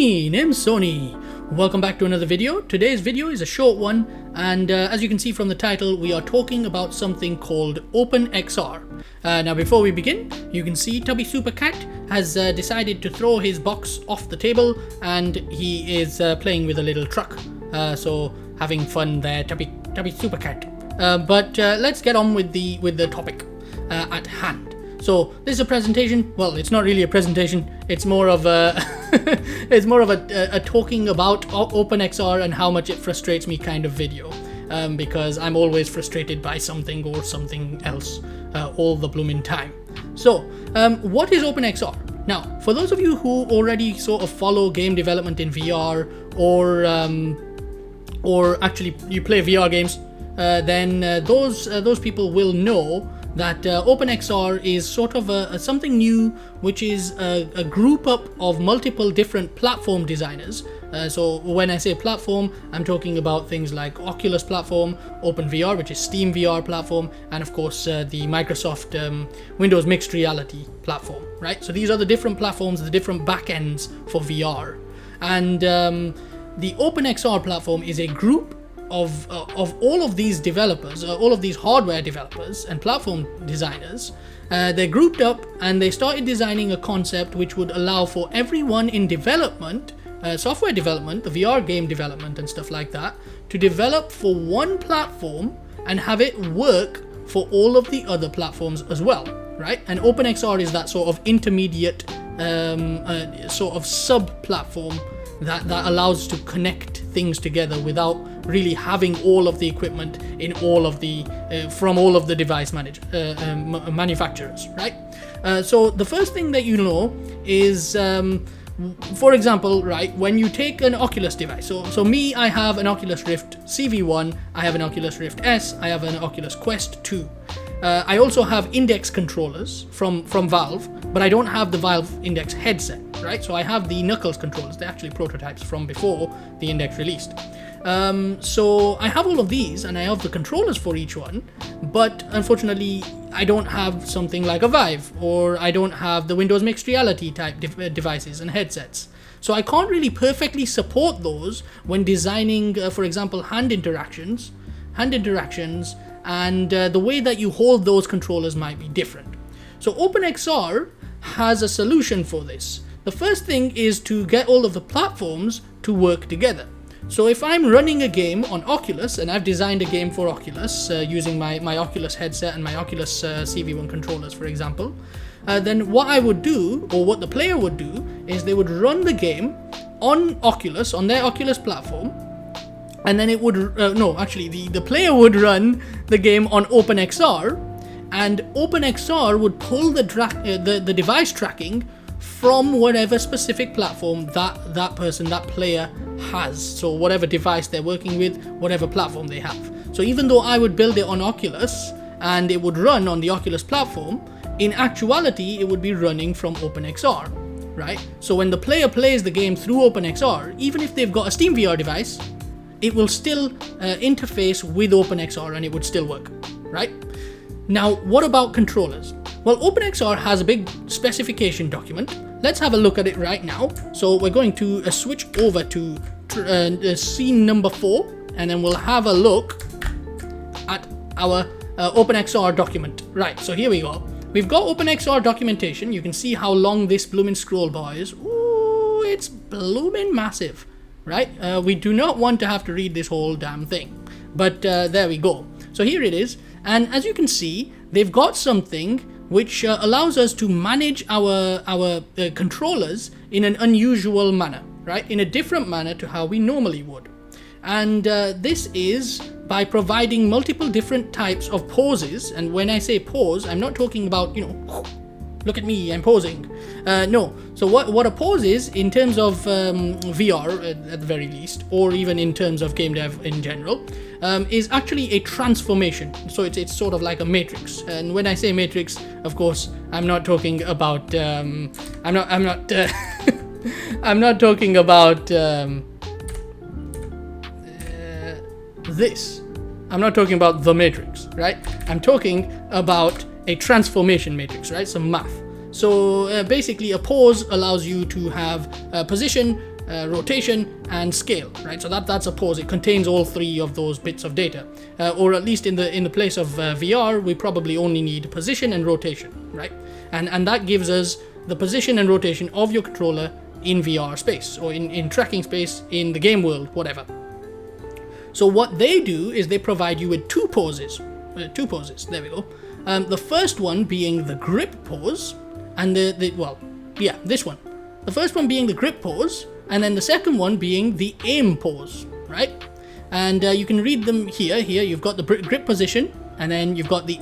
me, name's Sony. Welcome back to another video. Today's video is a short one, and as you can see from the title, we are talking about something called OpenXR. Now before we begin, you can see Tubby Super Cat has decided to throw his box off the table, and he is playing with a little truck. So having fun there, Tubby Super Cat. But let's get on with the topic at hand. So this is a presentation. Well, it's not really a presentation. It's more of a a talking about OpenXR and how much it frustrates me kind of video, because I'm always frustrated by something or something else all the blooming time. So what is OpenXR? Now, for those of you who already sort of follow game development in VR, or actually you play VR games, then those people will know that OpenXR is sort of something new, which is a group up of multiple different platform designers. So when I say platform, I'm talking about things like Oculus platform, OpenVR, which is Steam VR platform, and of course the Microsoft Windows Mixed Reality platform, right? So these are the different platforms, the different backends for VR. And the OpenXR platform is a group of all of these developers, all of these hardware developers and platform designers. They're grouped up and they started designing a concept which would allow for everyone in development, software development, the VR game development and stuff like that, to develop for one platform and have it work for all of the other platforms as well, right? And OpenXR is that sort of intermediate sort of sub-platform that allows to connect things together without really having all of the equipment in all of the from all of the device manufacturers, right? So the first thing that you know is, for example, right, when you take an Oculus device. So me, I have an Oculus Rift CV1, I have an Oculus Rift S, I have an Oculus Quest 2. I also have Index controllers from Valve, but I don't have the Valve Index headset, right? So I have the Knuckles controllers. They're actually prototypes from before the Index released. So I have all of these and I have the controllers for each one, but unfortunately I don't have something like a Vive, or I don't have the Windows Mixed Reality type devices and headsets. So I can't really perfectly support those when designing, for example, hand interactions, and the way that you hold those controllers might be different. So OpenXR has a solution for this. The first thing is to get all of the platforms to work together. So if I'm running a game on Oculus, and I've designed a game for Oculus using my Oculus headset and my Oculus CV1 controllers, for example, then what I would do, or what the player would do, is they would run the game on Oculus, on their Oculus platform, and then it would, the player would run the game on OpenXR, and OpenXR would pull the device tracking from whatever specific platform that player has. So whatever device they're working with, whatever platform they have. So even though I would build it on Oculus and it would run on the Oculus platform, in actuality it would be running from OpenXR, right? So when the player plays the game through OpenXR, even if they've got a Steam VR device, it will still interface with OpenXR and it would still work, right? Now, what about controllers? Well, OpenXR has a big specification document. Let's have a look at it right now. So we're going to switch over to scene number 4, and then we'll have a look at our OpenXR document. Right, so here we go. We've got OpenXR documentation. You can see how long this blooming scroll bar is. Ooh, it's blooming massive, right? We do not want to have to read this whole damn thing, but there we go. So here it is, and as you can see, they've got something which allows us to manage our controllers in an unusual manner, right? In a different manner to how we normally would. And this is by providing multiple different types of poses. And when I say pose, I'm not talking about, look at me, I'm posing. No. So what a pose is, in terms of VR at the very least, or even in terms of game dev in general, is actually a transformation. So it's sort of like a matrix. And when I say matrix, of course, I'm not talking about I'm not talking about this. I'm not talking about the matrix, right? I'm talking about a transformation matrix, right? Some math. So basically a pose allows you to have a position rotation, and scale, right? So that's a pose. It contains all three of those bits of data, or at least in the place of VR, we probably only need position and rotation, right? And that gives us the position and rotation of your controller in VR space, or in tracking space, in the game world, whatever. So what they do is they provide you with two poses. There we go. The first one being the grip pose, and this one. The first one being the grip pose, and then the second one being the aim pose, right? And you can read them here. Here you've got the grip position, and then you've got the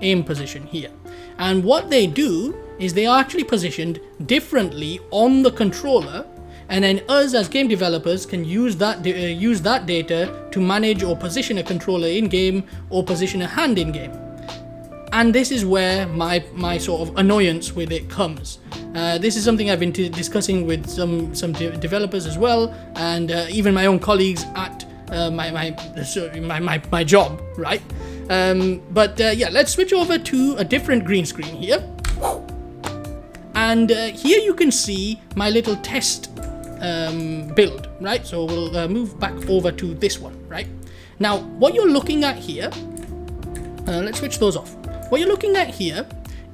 aim position here. And what they do is they are actually positioned differently on the controller, and then us as game developers can use that data to manage or position a controller in game or position a hand in game. And this is where my sort of annoyance with it comes. This is something I've been discussing with some developers as well, and even my own colleagues at my job, right? Let's switch over to a different green screen here. And here you can see my little test build, right? So we'll move back over to this one, right? Now, what you're looking at here, let's switch those off. What you're looking at here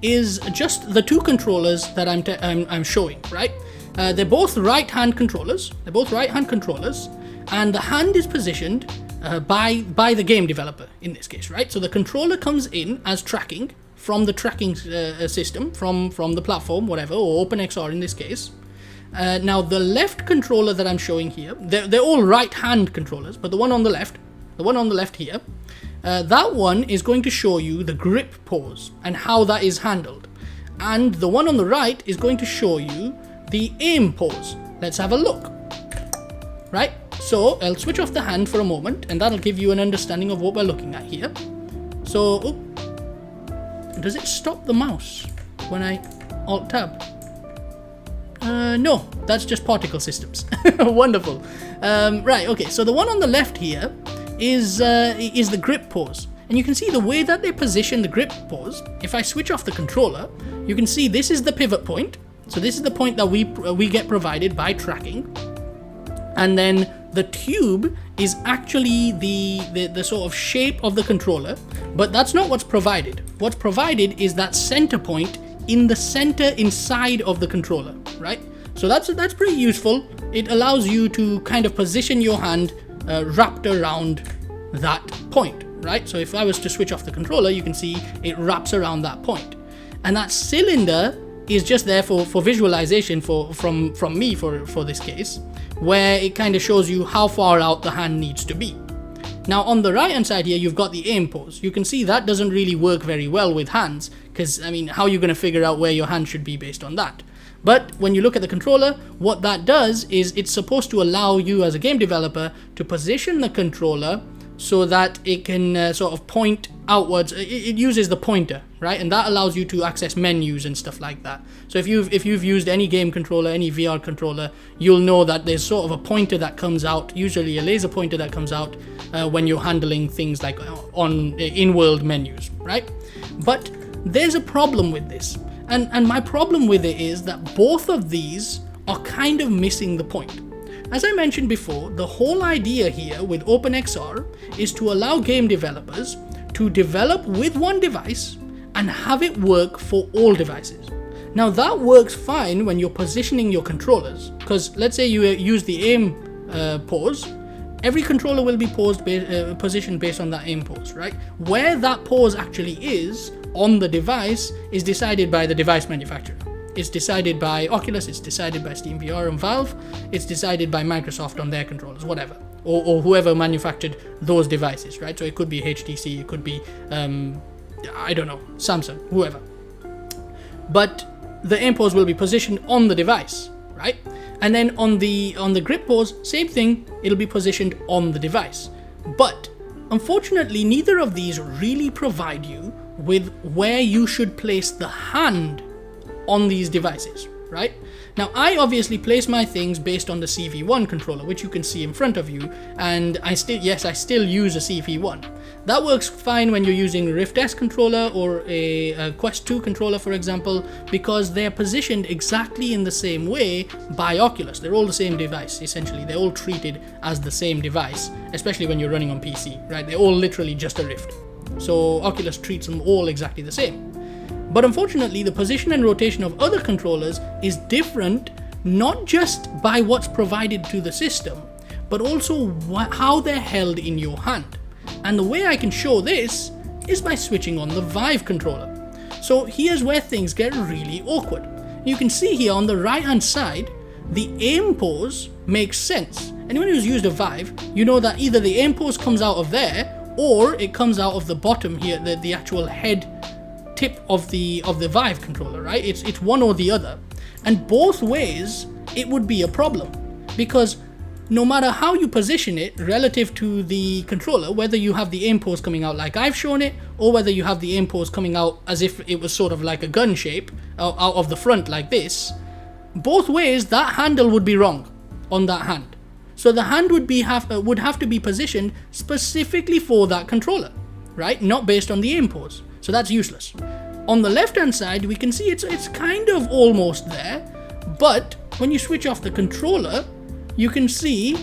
is just the two controllers that I'm showing, right? They're both right-hand controllers. And the hand is positioned by the game developer in this case, right? So the controller comes in as tracking from the tracking system, from the platform, whatever, or OpenXR in this case. Now the left controller that I'm showing here, they're all right-hand controllers, but the one on the left here, that one is going to show you the grip pose and how that is handled. And the one on the right is going to show you the aim pose. Let's have a look. Right? So I'll switch off the hand for a moment, and that'll give you an understanding of what we're looking at here. So, does it stop the mouse when I Alt-Tab? No, that's just particle systems. Wonderful. Right, okay, so the one on the left here is the grip pose. And you can see the way that they position the grip pose. If I switch off the controller, you can see this is the pivot point. So this is the point that we get provided by tracking. And then the tube is actually the sort of shape of the controller, but that's not what's provided. What's provided is that center point in the center inside of the controller, right? So that's pretty useful. It allows you to kind of position your hand wrapped around that point, right? So if I was to switch off the controller, you can see it wraps around that point. And that cylinder is just there for visualization from me for this case, where it kind of shows you how far out the hand needs to be. Now on the right hand side here, you've got the aim pose. You can see that doesn't really work very well with hands, because I mean, how are you going to figure out where your hand should be based on that? But when you look at the controller, what that does is it's supposed to allow you as a game developer to position the controller so that it can sort of point outwards. It uses the pointer, right? And that allows you to access menus and stuff like that. So if you've used any game controller, any VR controller, you'll know that there's sort of a pointer that comes out, usually a laser pointer that comes out when you're handling things like on in-world menus, right? But there's a problem with this. And my problem with it is that both of these are kind of missing the point. As I mentioned before, the whole idea here with OpenXR is to allow game developers to develop with one device and have it work for all devices. Now that works fine when you're positioning your controllers, because let's say you use the aim pose, every controller will be positioned based on that aim pose, right? Where that pose actually is on the device is decided by the device manufacturer. It's decided by Oculus, it's decided by SteamVR and Valve, it's decided by Microsoft on their controllers, whatever. Or whoever manufactured those devices, right? So it could be HTC, it could be, I don't know, Samsung, whoever. But the aim pose will be positioned on the device, right? And then on the grip pose, same thing, it'll be positioned on the device. But unfortunately, neither of these really provide you with where you should place the hand on these devices, right? Now, I obviously place my things based on the CV1 controller, which you can see in front of you, and I still use a CV1. That works fine when you're using a Rift S controller or a Quest 2 controller, for example, because they're positioned exactly in the same way by Oculus. They're all the same device, essentially. They're all treated as the same device, especially when you're running on PC, right? They're all literally just a Rift. So Oculus treats them all exactly the same. But unfortunately, the position and rotation of other controllers is different, not just by what's provided to the system, but also how they're held in your hand. And the way I can show this is by switching on the Vive controller. So here's where things get really awkward. You can see here on the right hand side, the aim pose makes sense. Anyone who's used a Vive, you know that either the aim pose comes out of there, or it comes out of the bottom here, the actual head tip of the Vive controller, right? It's one or the other. And both ways, it would be a problem, because no matter how you position it relative to the controller, whether you have the aim pose coming out like I've shown it, or whether you have the aim pose coming out as if it was sort of like a gun shape out of the front like this, both ways that handle would be wrong on that hand. So the hand would have to be positioned specifically for that controller, right? Not based on the aim pose. So that's useless. On the left hand side, we can see it's kind of almost there, but when you switch off the controller, you can see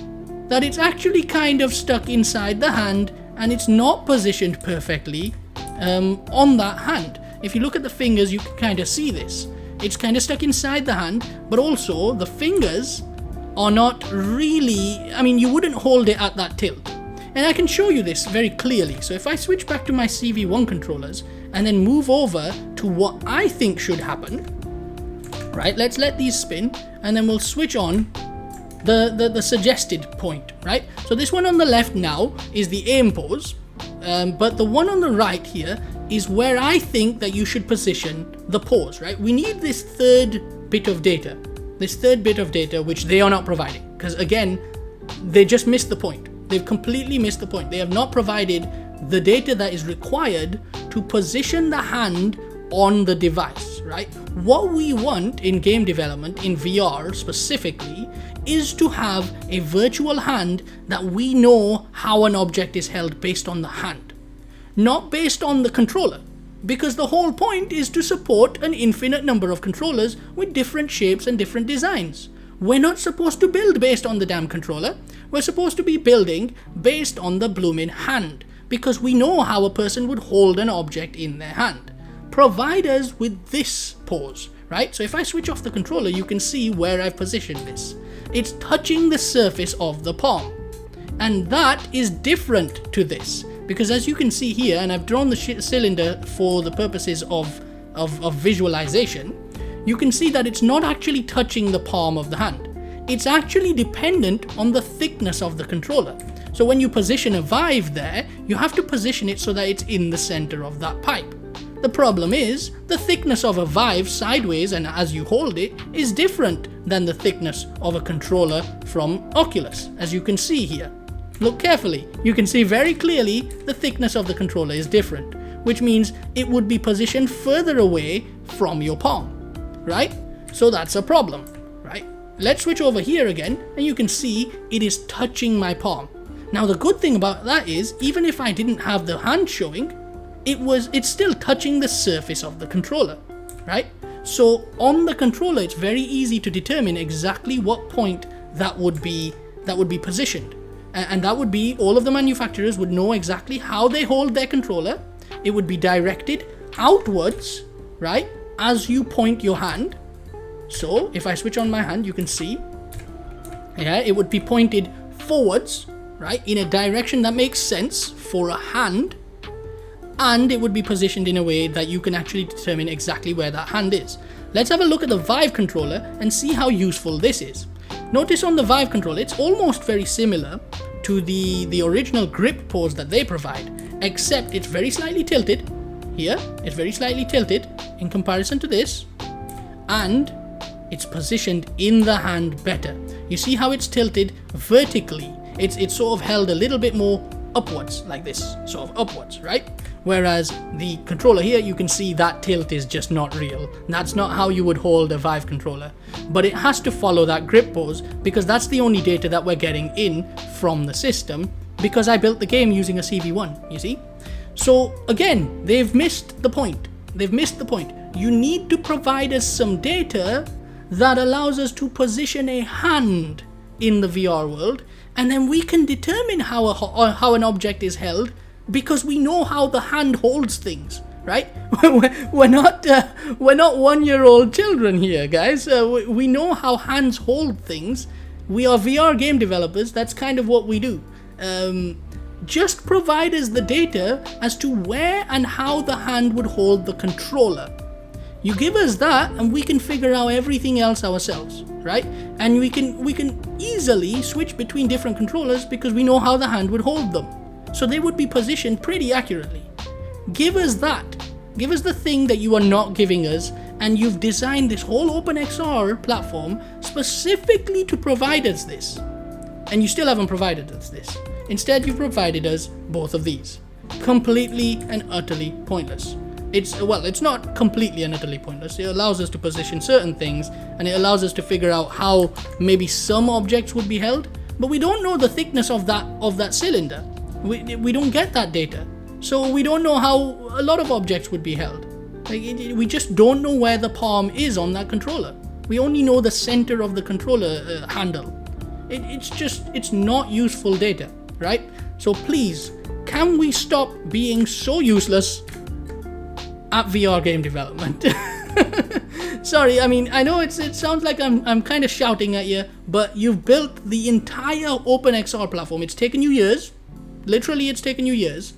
that it's actually kind of stuck inside the hand, and it's not positioned perfectly on that hand. If you look at the fingers, you can kind of see this. It's kind of stuck inside the hand, but also the fingers are not really, I mean, you wouldn't hold it at that tilt. And I can show you this very clearly. So if I switch back to my CV1 controllers and then move over to what I think should happen, right? Let's let these spin, and then we'll switch on the suggested point, right? So this one on the left now is the aim pose, but the one on the right here is where I think that you should position the pose, right? We need this third bit of data, which they are not providing, because again, they just missed the point. They've completely missed the point. They have not provided the data that is required to position the hand on the device, right? What we want in game development, in VR specifically, is to have a virtual hand that we know how an object is held based on the hand, not based on the controller, because the whole point is to support an infinite number of controllers with different shapes and different designs. We're not supposed to build based on the damn controller. We're supposed to be building based on the blooming hand, because we know how a person would hold an object in their hand. Provide us with this pose, right? So if I switch off the controller, you can see where I've positioned this. It's touching the surface of the palm. And that is different to this, because as you can see here, and I've drawn the cylinder for the purposes of visualization, you can see that it's not actually touching the palm of the hand. It's actually dependent on the thickness of the controller. So when you position a Vive there, you have to position it so that it's in the center of that pipe. The problem is, the thickness of a Vive sideways and as you hold it is different than the thickness of a controller from Oculus, as you can see here. Look carefully, you can see very clearly the thickness of the controller is different, which means it would be positioned further away from your palm, right? So that's a problem, right? Let's switch over here again, and you can see it is touching my palm. Now the good thing about that is, even if I didn't have the hand showing, it's still touching the surface of the controller, right? So on the controller, it's very easy to determine exactly what point that would be positioned. And that would be, all of the manufacturers would know exactly how they hold their controller. It would be directed outwards, right, as you point your hand. So if I switch on my hand, you can see, yeah, it would be pointed forwards, right, in a direction that makes sense for a hand, and it would be positioned in a way that you can actually determine exactly where that hand is. Let's have a look at the Vive controller and see how useful this is. Notice on the Vive controller, it's almost very similar to the original grip pose that they provide, except it's very slightly tilted. Here, it's very slightly tilted in comparison to this, and it's positioned in the hand better. You see how it's tilted vertically. It's sort of held a little bit more upwards, like this, sort of upwards, right? Whereas the controller here, you can see that tilt is just not real. That's not how you would hold a Vive controller. But it has to follow that grip pose because that's the only data that we're getting in from the system, because I built the game using a CV1, you see? So again, they've missed the point. They've missed the point. You need to provide us some data that allows us to position a hand in the VR world, and then we can determine how an object is held because we know how the hand holds things, right? We're not 1-year-old children here, guys. We know how hands hold things. We are VR game developers. That's kind of what we do. Just provide us the data as to where and how the hand would hold the controller. You give us that and we can figure out everything else ourselves, right? And we can easily switch between different controllers because we know how the hand would hold them. So they would be positioned pretty accurately. Give us that. Give us the thing that you are not giving us, and you've designed this whole OpenXR platform specifically to provide us this. And you still haven't provided us this. Instead, you've provided us both of these. Completely and utterly pointless. It's not completely and utterly pointless. It allows us to position certain things, and it allows us to figure out how maybe some objects would be held, but we don't know the thickness of that cylinder. We don't get that data. So we don't know how a lot of objects would be held. We just don't know where the palm is on that controller. We only know the center of the controller handle. It's not useful data, right? So please, can we stop being so useless at VR game development? Sorry, I mean, I know it sounds like I'm kind of shouting at you, but you've built the entire OpenXR platform. It's taken you years. Literally, it's taken you years,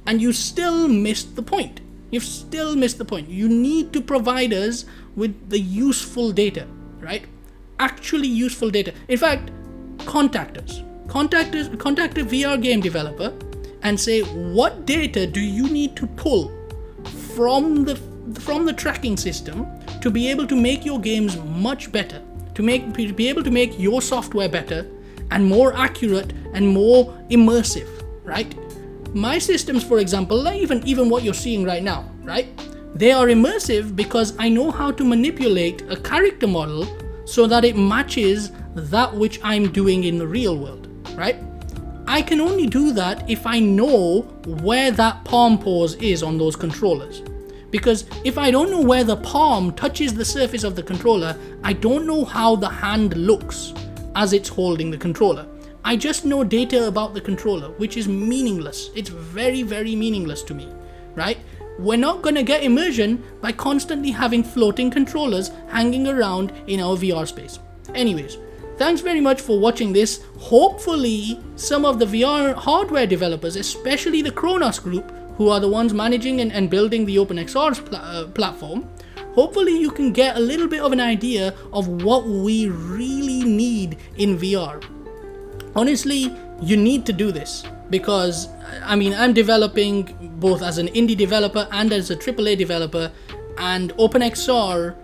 and you still missed the point. You've still missed the point. You need to provide us with the useful data, right? Actually useful data. In fact, contact us. Contact a VR game developer and say, what data do you need to pull from the tracking system to be able to make your games much better, to be able to make your software better and more accurate and more immersive, right? My systems, for example, like even what you're seeing right now, right? They are immersive because I know how to manipulate a character model so that it matches that which I'm doing in the real world, right? I can only do that if I know where that palm pose is on those controllers. Because if I don't know where the palm touches the surface of the controller, I don't know how the hand looks as it's holding the controller. I just know data about the controller, which is meaningless. It's very, very meaningless to me, right? We're not going to get immersion by constantly having floating controllers hanging around in our VR space. Anyways, thanks very much for watching this. Hopefully, some of the VR hardware developers, especially the Kronos group, who are the ones managing and building the OpenXR platform, hopefully you can get a little bit of an idea of what we really need in VR. Honestly, you need to do this because, I mean, I'm developing both as an indie developer and as a AAA developer, and OpenXR,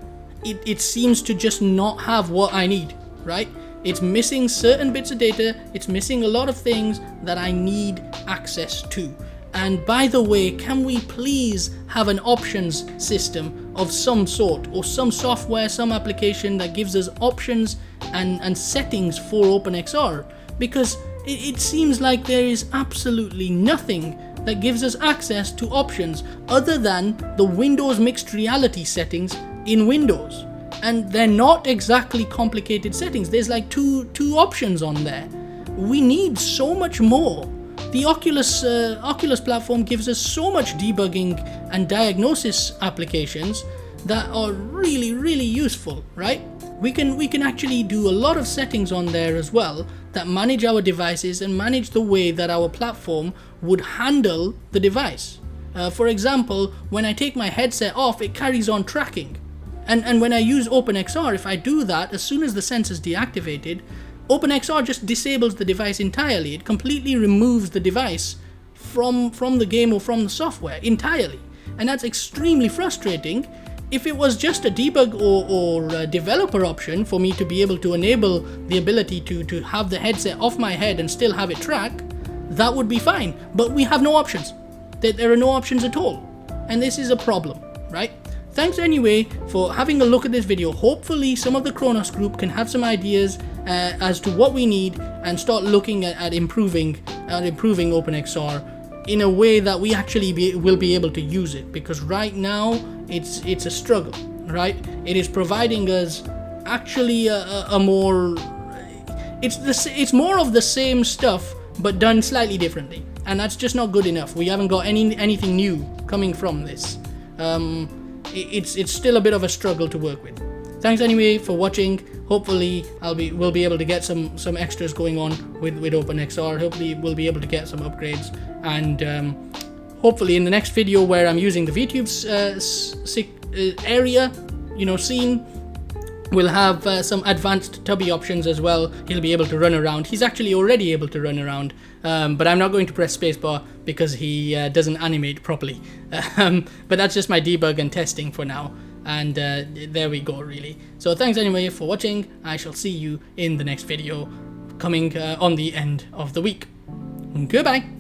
it seems to just not have what I need, right? It's missing certain bits of data, it's missing a lot of things that I need access to. And by the way, can we please have an options system of some sort, or some software, some application that gives us options and settings for OpenXR? Because it seems like there is absolutely nothing that gives us access to options other than the Windows mixed reality settings in Windows. And they're not exactly complicated settings. There's like two options on there. We need so much more. The Oculus platform gives us so much debugging and diagnosis applications that are really, really useful, right? We can actually do a lot of settings on there as well that manage our devices and manage the way that our platform would handle the device. For example, when I take my headset off, it carries on tracking. And when I use OpenXR, if I do that, as soon as the sensor is deactivated, OpenXR just disables the device entirely. It completely removes the device from the game or from the software entirely. And that's extremely frustrating. If it was just a debug or a developer option for me to be able to enable the ability to have the headset off my head and still have it track, that would be fine. But we have no options. that there are no options at all. And this is a problem, right? Thanks anyway for having a look at this video. Hopefully some of the Kronos group can have some ideas as to what we need and start looking at improving OpenXR in a way that we actually will be able to use it, because right now it's a struggle, right? It is providing us actually a more, it's more of the same stuff but done slightly differently, and that's just not good enough. We haven't got anything new coming from this. It's still a bit of a struggle to work with. Thanks anyway for watching. Hopefully we'll be able to get some extras going on with OpenXR. Hopefully we'll be able to get some upgrades, and hopefully in the next video where I'm using the VTube's area, scene, we'll have some advanced tubby options as well. He'll be able to run around. He's actually already able to run around, but I'm not going to press spacebar because he doesn't animate properly. But that's just my debug and testing for now. And there we go, really. So thanks anyway for watching. I shall see you in the next video coming on the end of the week. Goodbye.